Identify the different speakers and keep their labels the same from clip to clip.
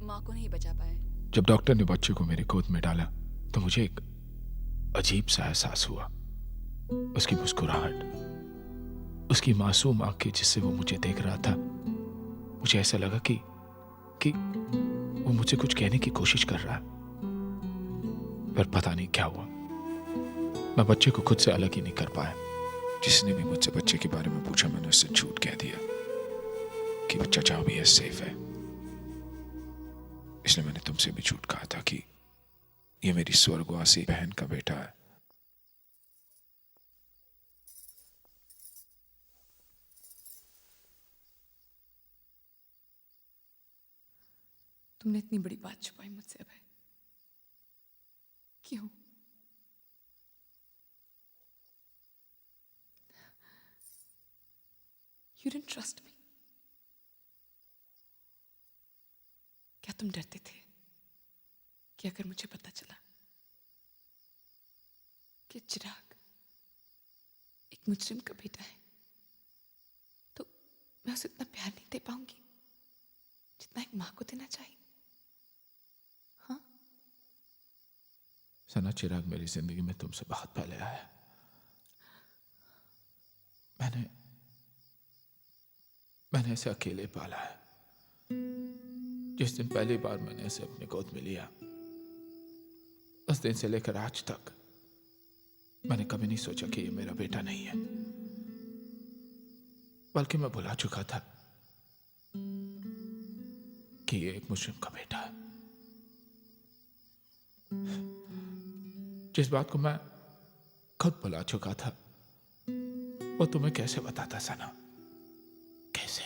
Speaker 1: माँ को नहीं बचा पाए।
Speaker 2: जब डॉक्टर ने बच्चे को मेरी गोद में डाला तो मुझे एक अजीब सा एहसास हुआ। उसकी मुस्कुराहट, उसकी मासूम आंखें जिससे वो मुझे देख रहा था, मुझे ऐसा लगा कि वो मुझसे कुछ कहने की कोशिश कर रहा है। पर पता नहीं क्या हुआ, मैं बच्चे को खुद से अलग ही नहीं कर पाया। जिसने भी मुझसे बच्चे के बारे में पूछा मैंने उससे झूठ कह दिया कि बच्चा जहां भी है सेफ है। इसलिए मैंने तुमसे भी झूठ कहा था कि ये मेरी स्वर्गवासी बहन का बेटा है।
Speaker 1: तुमने इतनी बड़ी बात छुपाई मुझसे अभय, क्यों? You didn't trust me. क्या तुम डरते थे कि अगर मुझे पता चला कि चिराग एक मुजरिम का बेटा है तो मैं उसे इतना प्यार नहीं दे पाऊंगी जितना एक माँ को देना चाहिए? हाँ,
Speaker 2: सना, चिराग मेरी जिंदगी में तुमसे बहुत पहले आया। मैंने इसे अकेले पाला है। जिस दिन पहली बार मैंने इसे अपनी गोद में लिया, उस दिन से लेकर आज तक मैंने कभी नहीं सोचा कि ये मेरा बेटा नहीं है, बल्कि मैं भुला चुका था कि ये एक मुस्लिम का बेटा है। जिस बात को मैं खुद भुला चुका था वो तुम्हें कैसे बताता सना, कैसे?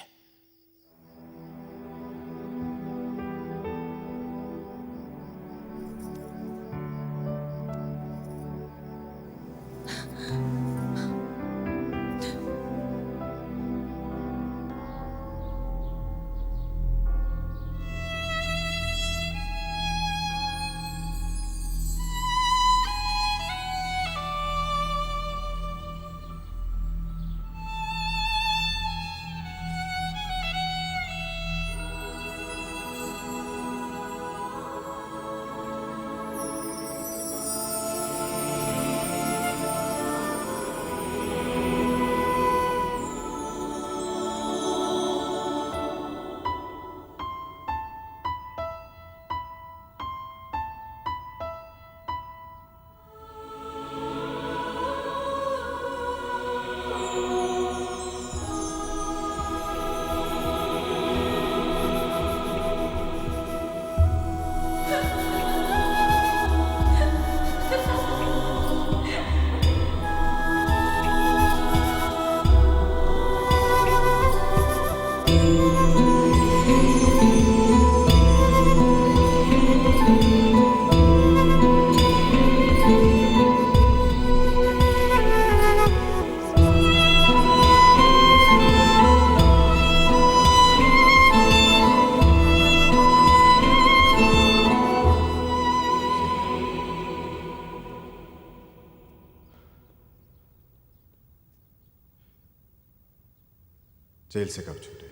Speaker 3: जेल से कब छूटे?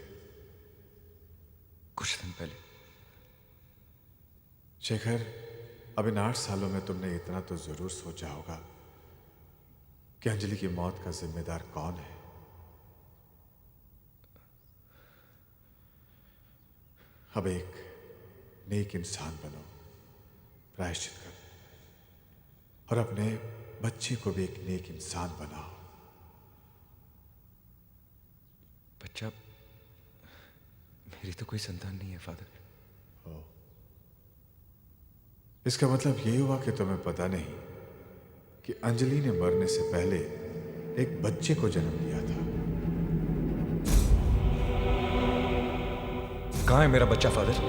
Speaker 4: कुछ दिन पहले।
Speaker 3: शेखर, अब इन 8 सालों में तुमने इतना तो जरूर सोचा होगा कि अंजलि की मौत का जिम्मेदार कौन है। अब एक नेक इंसान बनो, प्रायश्चित करो और अपने बच्चे को भी एक नेक इंसान बनाओ।
Speaker 4: बच्चा, मेरी तो कोई संतान नहीं है फादर।
Speaker 3: इसका मतलब ये हुआ कि तुम्हें पता नहीं कि अंजलि ने मरने से पहले एक बच्चे को जन्म दिया था।
Speaker 4: कहाँ है मेरा बच्चा फादर?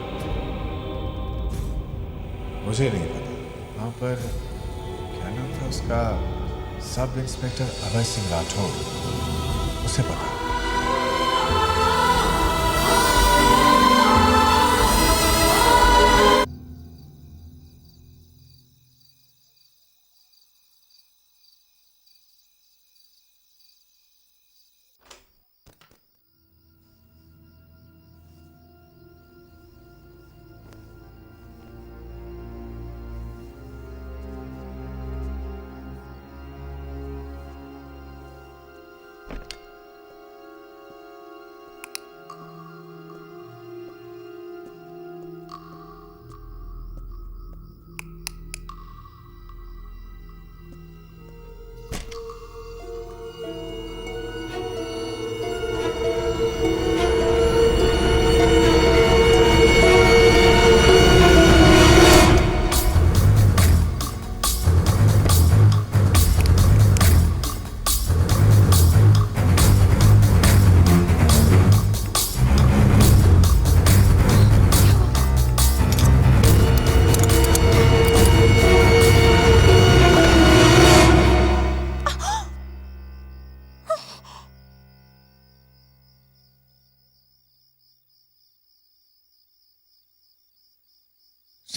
Speaker 3: मुझे नहीं पता। वहां पर क्या नाम था उसका? सब इंस्पेक्टर अभय सिंह राठौर, उसे पता।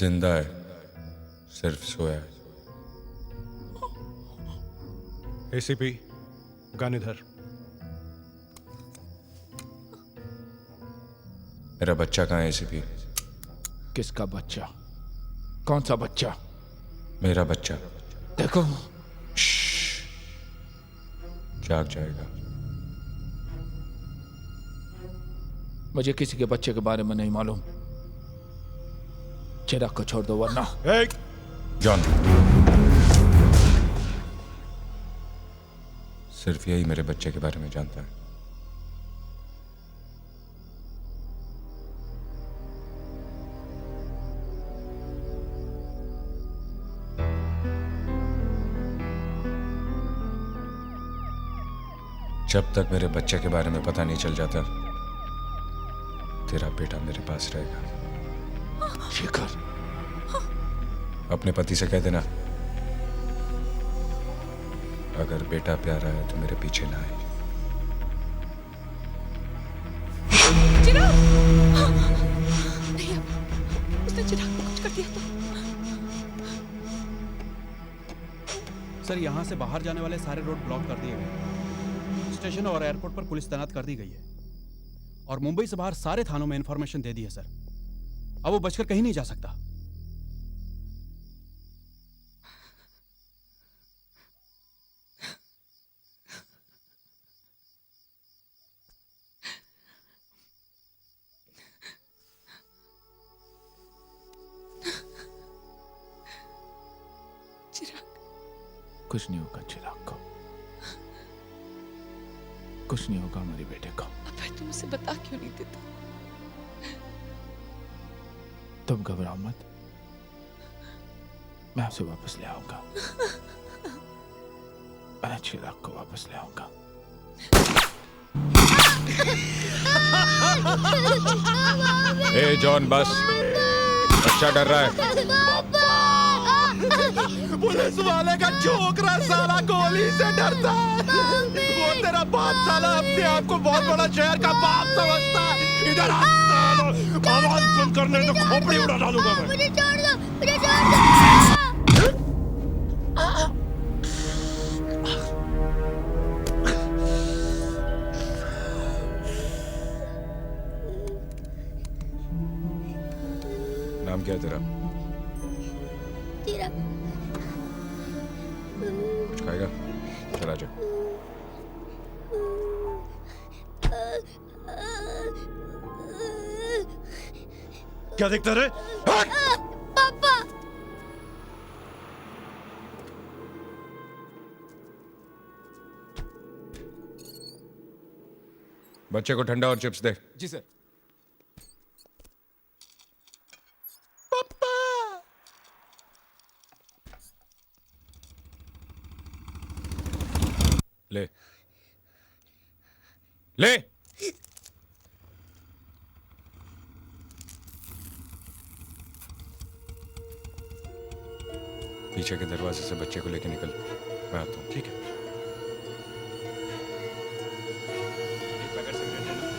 Speaker 4: जिंदा है, सिर्फ सोया है।
Speaker 5: एसीपी गन इधर।
Speaker 4: मेरा बच्चा कहाँ है एसीपी?
Speaker 2: किसका बच्चा? कौन सा बच्चा?
Speaker 4: मेरा बच्चा।
Speaker 2: देखो,
Speaker 4: जाग जाएगा।
Speaker 2: मुझे किसी के बच्चे के बारे में नहीं मालूम। चिराग को छोड़ दो वरना।
Speaker 4: जॉन, सिर्फ यही मेरे बच्चे के बारे में जानता है। जब तक मेरे बच्चे के बारे में पता नहीं चल जाता, तेरा बेटा मेरे पास रहेगा।
Speaker 2: शेखर,
Speaker 4: अपने पति से कह देना, अगर बेटा प्यारा है तो मेरे पीछे ना आए।
Speaker 1: चिराग! नहीं, उसने चिराग को कुछ कर दिया तो।
Speaker 6: सर, यहाँ से बाहर जाने वाले सारे रोड ब्लॉक कर दिए गए। स्टेशन और एयरपोर्ट पर पुलिस तैनात कर दी गई है और मुंबई से बाहर सारे थानों में इंफॉर्मेशन दे दी है सर। अब वो बचकर कहीं नहीं जा सकता।
Speaker 1: चिराग,
Speaker 2: कुछ नहीं होगा चिराग को, कुछ नहीं होगा हमारे बेटे को।
Speaker 1: अबे तुम उसे बता क्यों नहीं देता?
Speaker 2: तुम घबराओ मत, मैं उसे वापस ले आऊंगा। मैं चिराग को वापस ले आऊंगा।
Speaker 4: ए जॉन, बस, बच्चा डर रहा है।
Speaker 7: पुलिस वाले का छोकरा साला गोली से डरता है। वो तेरा बाप साला अपने आप को बहुत बड़ा शहर का बाप समझता है। इधर आवाज बंद करने तो खोपड़ी उड़ा डालूंगा मैं।
Speaker 8: मुझे छोड़ दो, मुझे छोड़ दो।
Speaker 4: नाम क्या है तेरा?
Speaker 8: चिराग।
Speaker 4: कुछ खाएगा? चला जा।
Speaker 7: क्या देखता रे?
Speaker 8: पापा।
Speaker 4: बच्चे को ठंडा और चिप्स दे।
Speaker 2: जी सर।
Speaker 4: ले ले। पीछे के दरवाजे से बच्चे को लेके निकल, मैं आता हूँ।
Speaker 7: ठीक है।
Speaker 6: एक पैकेट सिगरेट लेना।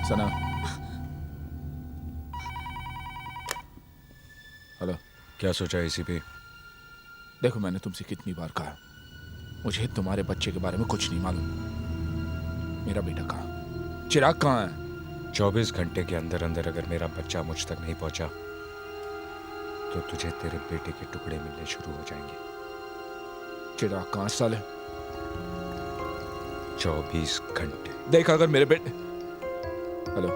Speaker 2: सना, हेलो।
Speaker 4: क्या सोचा एसीपी?
Speaker 2: देखो, मैंने तुमसे कितनी बार कहा, मुझे तुम्हारे बच्चे के बारे में कुछ नहीं मालूम। मेरा बेटा कहाँ? चिराग कहाँ है?
Speaker 4: 24 घंटे के अंदर अंदर अगर मेरा बच्चा मुझ तक नहीं पहुंचा तो तुझे तेरे बेटे के टुकड़े मिलने शुरू हो जाएंगे।
Speaker 2: चिराग कहाँ साले?
Speaker 4: 24 घंटे।
Speaker 2: देख, अगर मेरे बेटे... हेलो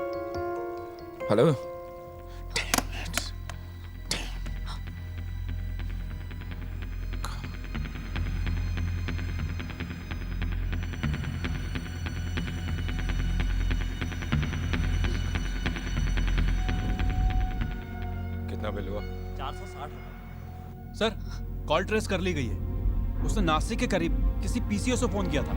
Speaker 2: हेलो।
Speaker 4: कितना बिल हुआ?
Speaker 9: 460 रुपए।
Speaker 6: सर कॉल ट्रेस कर ली गई है। उसने नासिक के करीब किसी पीसीओ से फोन किया था।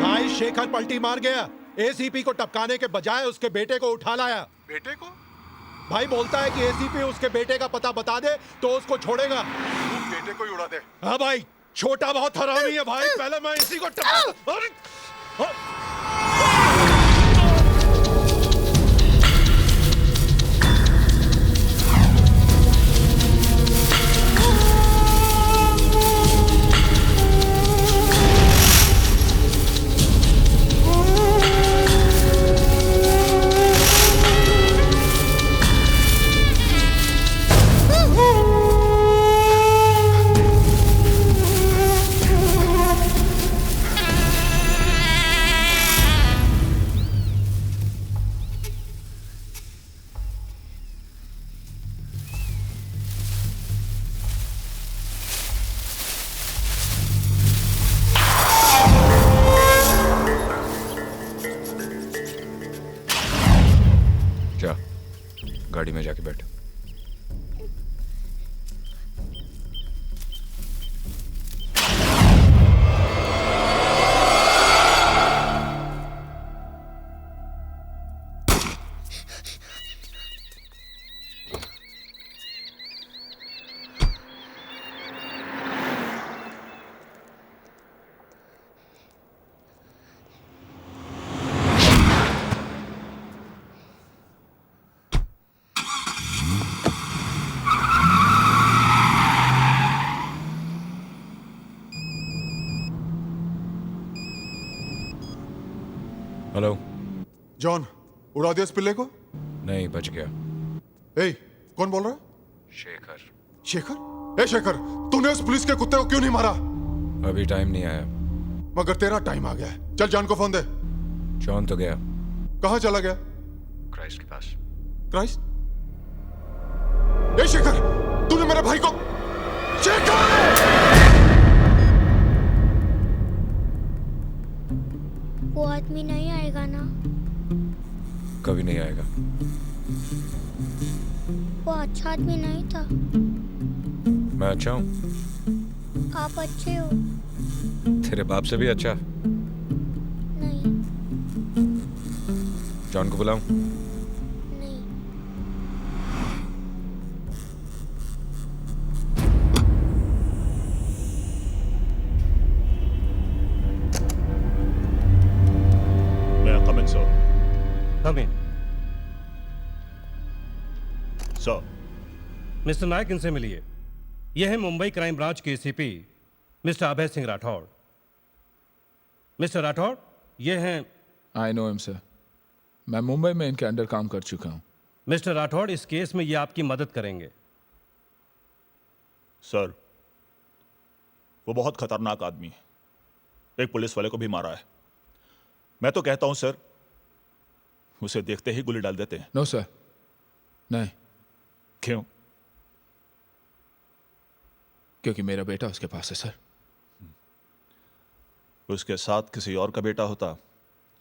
Speaker 7: भाई शेखर पलटी मार गया। एसीपी को टपकाने के बजाय उसके बेटे को उठा लाया।
Speaker 3: बेटे को?
Speaker 7: भाई बोलता है कि एसीपी उसके बेटे का पता बता दे तो उसको छोड़ेगा।
Speaker 3: तू बेटे को ही उड़ा दे।
Speaker 7: हाँ भाई, छोटा बहुत हरामी है भाई। पहले मैं इसी को अरे!
Speaker 4: जा, गाड़ी में जाके बैठ। हेलो।
Speaker 3: जॉन, उड़ा दिया इस पिल्ले को?
Speaker 4: नहीं, बच गया।
Speaker 3: ए, कौन बोल रहा है?
Speaker 4: शेखर।
Speaker 3: शेखर? ए शेखर, तूने उस पुलिस के कुत्ते को क्यों नहीं मारा?
Speaker 4: अभी टाइम नहीं आया।
Speaker 3: मगर तेरा टाइम आ गया है। चल जॉन को फोन दे।
Speaker 4: जॉन तो गया।
Speaker 3: कहाँ चला गया?
Speaker 4: क्राइस्ट के पास।
Speaker 3: क्राइस्ट? ए शेखर, तूने मेरे भाई को... शेखर!
Speaker 8: वो आदमी नहीं आएगा ना?
Speaker 4: कभी नहीं आएगा।
Speaker 8: वो अच्छा आदमी नहीं था।
Speaker 4: मैं अच्छा हूँ।
Speaker 8: आप अच्छे हो।
Speaker 4: तेरे बाप से भी अच्छा।
Speaker 8: नहीं।
Speaker 4: जॉन को बुलाऊं?
Speaker 8: नहीं।
Speaker 10: May I come in, sir?
Speaker 9: Come in.
Speaker 10: Sir,
Speaker 9: mister Nayak इनसे मिलिए। यह है मुंबई क्राइम ब्रांच के ACP mister Abhay Singh Rathod. Mister Rathod, यह हैं...
Speaker 2: आई नो हिम सर। मैं मुंबई में इनके अंडर काम कर चुका हूँ।
Speaker 9: मिस्टर राठौड़, इस केस में ये आपकी मदद करेंगे।
Speaker 10: सर, वो बहुत खतरनाक आदमी है। एक पुलिस वाले को भी मारा है। मैं तो कहता हूं सर, उसे देखते ही गोली डाल देते हैं।
Speaker 2: नो सर, नहीं।
Speaker 10: क्यों?
Speaker 2: क्योंकि मेरा बेटा उसके पास है सर।
Speaker 10: उसके साथ किसी और का बेटा होता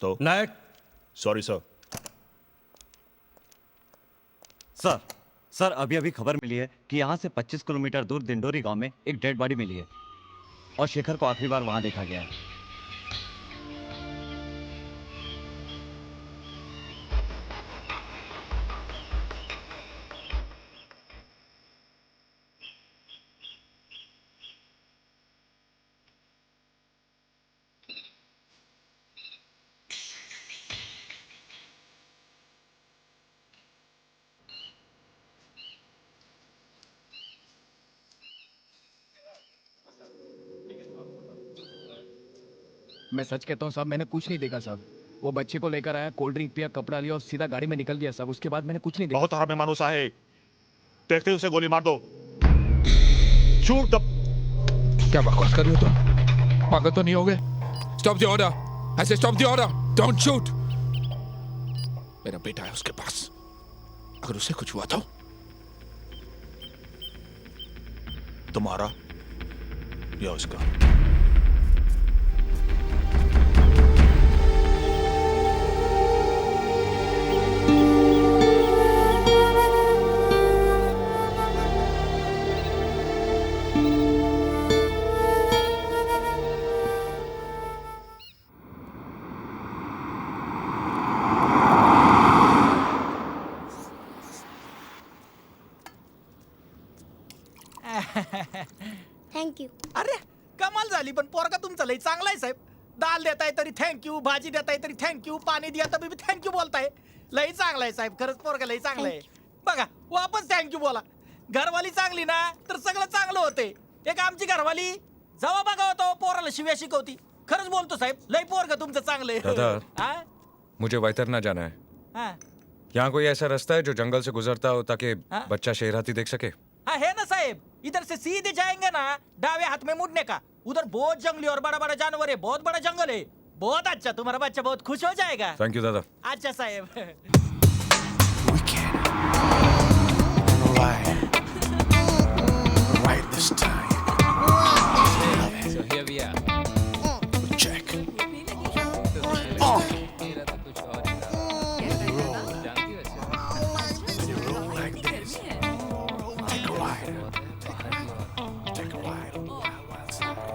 Speaker 10: तो...
Speaker 9: नायक।
Speaker 10: Sorry sir.
Speaker 11: सर अभी अभी खबर मिली है कि यहाँ से 25 किलोमीटर दूर दिंडोरी गांव में एक डेड बॉडी मिली है और शेखर को आखिरी बार वहां देखा गया है।
Speaker 12: मैं सच कहता हूँ साहब, मैंने कुछ नहीं देखा साहब। वो बच्चे को लेकर आया, कोल्ड ड्रिंक पिया, कपड़ा लिया और सीधा गाड़ी में निकल गया साहब। उसके बाद मैंने कुछ नहीं देखा।
Speaker 10: बहुत हरामी मानुस है। देखते ही उसे गोली मार दो। शूट द...
Speaker 2: क्या बकवास कर रहे हो तुम? पागल तो नहीं हो गए? Stop the order. I say stop the order. Don't shoot. मेरा बेटा है उसके पास। अगर उसे कुछ हुआ तो?
Speaker 10: तुम्हारा या उसका?
Speaker 8: थँक्यू.
Speaker 13: अरे कमाल झाली, पण पोरगा तुमचा लई चांगला आहे साहेब. दाल देताय तरी थँक्यू, भाजी देताय तरी थँक्यू, पाणी द्या तरी थँक्यू बोलताय. लई चांगला आहे साहेब, खरंच पोरगा लई चांगला आहे. बघा वापस थँक्यू बोला. घरवाली चांगली ना तर सगळं चांगलं होते. एक आमची घरवाली जेव्हा बघा होतो पोराला शिव्या शिकवती. खरंच बोलतो साहेब, लई पोरगा तुमचं चांगलं आहे.
Speaker 4: दादा
Speaker 13: हा?
Speaker 4: मुझे वैतरना जाना है.
Speaker 13: हा.
Speaker 4: यहाँ कोई ऐसा रास्ता है जो जंगल से गुजरता हो ताकि
Speaker 13: हाँ?
Speaker 4: बच्चा शेर हाथी देख सके?
Speaker 13: हाँ है ना साहेब, इधर से सीधे जाएंगे ना, दावे हाथ में मुड़ने का. उधर बहुत जंगली और बड़ा बड़ा जानवर है, बहुत बड़ा जंगल है. बहुत अच्छा, तुम्हारा बच्चा बहुत खुश हो जाएगा.
Speaker 4: थैंक यू दादा.
Speaker 13: अच्छा साहेब.
Speaker 7: Right this time.
Speaker 12: So here we are.
Speaker 7: Check. Roll like this. Take a ride. Take a ride on the Wild Wild Side.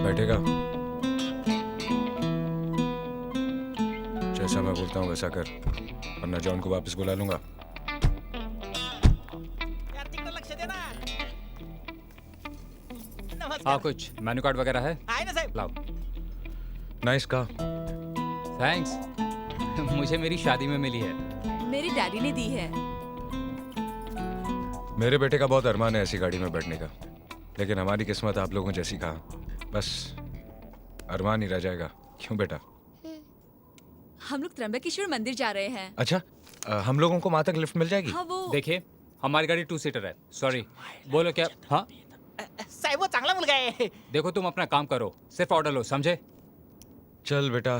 Speaker 4: बैठेगा. जैसा मैं बोलता हूँ वैसा कर, वरना जॉन को वापस बुला लूंगा.
Speaker 13: यार तिकडे लक्ष दे ना. नमस्कार.
Speaker 12: हाँ कुछ मेन्यू कार्ड वगैरह है?
Speaker 13: आहे ना साहेब.
Speaker 12: लाओ.
Speaker 4: नाइस का.
Speaker 12: थैंक्स. मुझे मेरी शादी में मिली है.
Speaker 1: मेरे डैडी ने दी है.
Speaker 4: मेरे बेटे का बहुत अरमान है ऐसी गाड़ी में बैठने का, लेकिन हमारी किस्मत आप लोगों जैसी कहा. बस अरमान ही रह जाएगा. क्यों बेटा?
Speaker 1: हम लोग त्र्यंबकेश्वर मंदिर जा रहे हैं.
Speaker 4: अच्छा, हम लोगों को वहां तक लिफ्ट मिल जाएगी?
Speaker 1: हाँ वो
Speaker 12: देखिए हमारी गाड़ी 2 सीटर है. सॉरी. बोलो क्या? हाँ
Speaker 13: साहेब वो चांगला मुलगा आहे.
Speaker 12: देखो तुम अपना काम करो, सिर्फ ऑर्डर लो, समझे?
Speaker 4: चल बेटा,